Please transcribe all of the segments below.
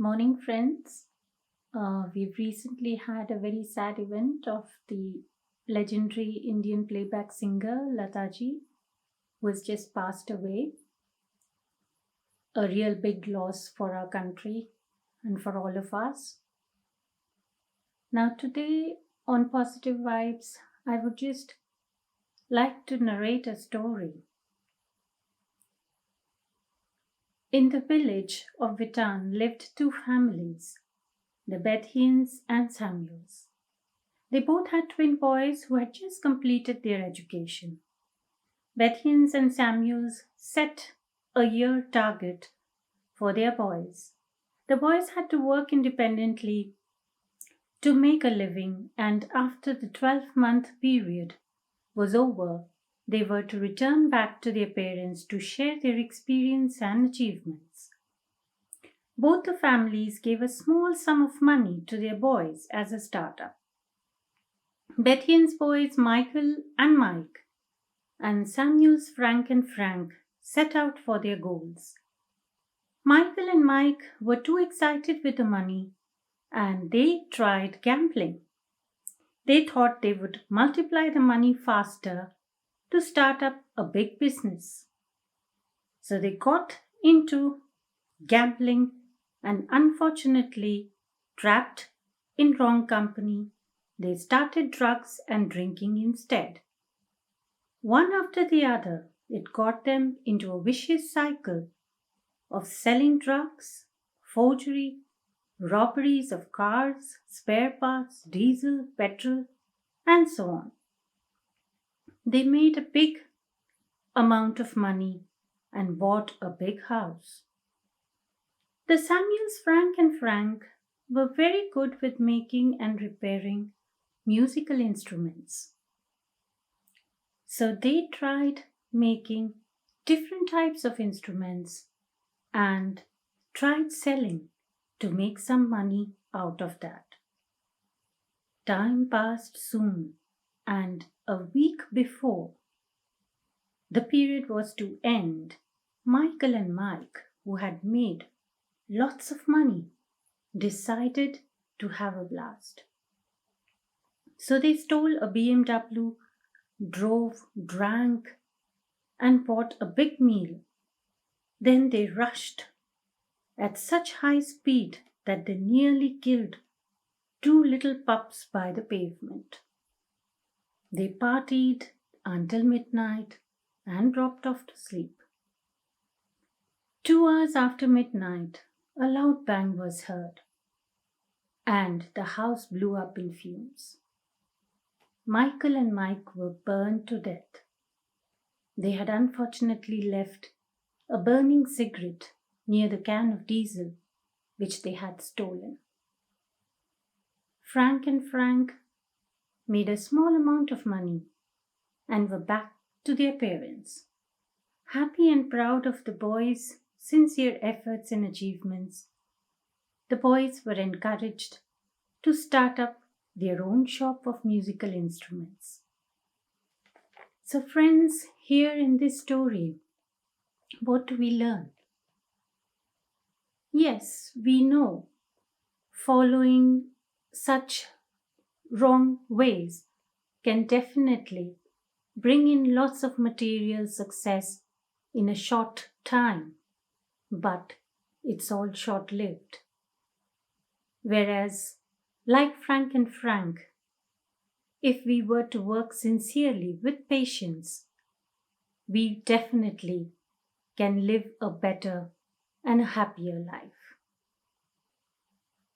Morning, friends. We've recently had a very sad event of the legendary Indian playback singer Lataji, who has just passed away. A real big loss for our country and for all of us. Now, today on Positive Vibes, I would just like to narrate a story. In the village of Vitan lived two families, the Bethians and Samuels. They both had twin boys who had just completed their education. Bethians and Samuels set a year target for their boys. The boys had to work independently to make a living, and after the 12-month period was over, they were to return back to their parents to share their experience and achievements. Both the families gave a small sum of money to their boys as a startup. Bethian's boys Michael and Mike and Samuel's Frank and Frank set out for their goals. Michael and Mike were too excited with the money and they tried gambling. They thought they would multiply the money faster to start up a big business. So they got into gambling and unfortunately trapped in wrong company. They started drugs and drinking instead. One after the other, it got them into a vicious cycle of selling drugs, forgery, robberies of cars, spare parts, diesel, petrol, and so on. They made a big amount of money and bought a big house. The Samuels, Frank and Frank, were very good with making and repairing musical instruments. So they tried making different types of instruments and tried selling to make some money out of that. Time passed soon, and a week before the period was to end, Michael and Mike, who had made lots of money, decided to have a blast. So they stole a BMW, drove, drank, and bought a big meal. Then they rushed at such high speed that they nearly killed two little pups by the pavement. They partied until midnight and dropped off to sleep. 2 hours after midnight, a loud bang was heard, and the house blew up in fumes. Michael and Mike were burned to death. They had unfortunately left a burning cigarette near the can of diesel which they had stolen. Frank and Frank made a small amount of money and were back to their parents. Happy and proud of the boys' sincere efforts and achievements, the boys were encouraged to start up their own shop of musical instruments. So friends, here in this story, what do we learn? Yes, we know following such wrong ways can definitely bring in lots of material success in a short time, but it's all short-lived. Whereas, like Frank and Frank, if we were to work sincerely with patience, we definitely can live a better and a happier life.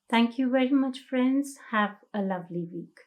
Thank you very much, friends. Have a lovely week.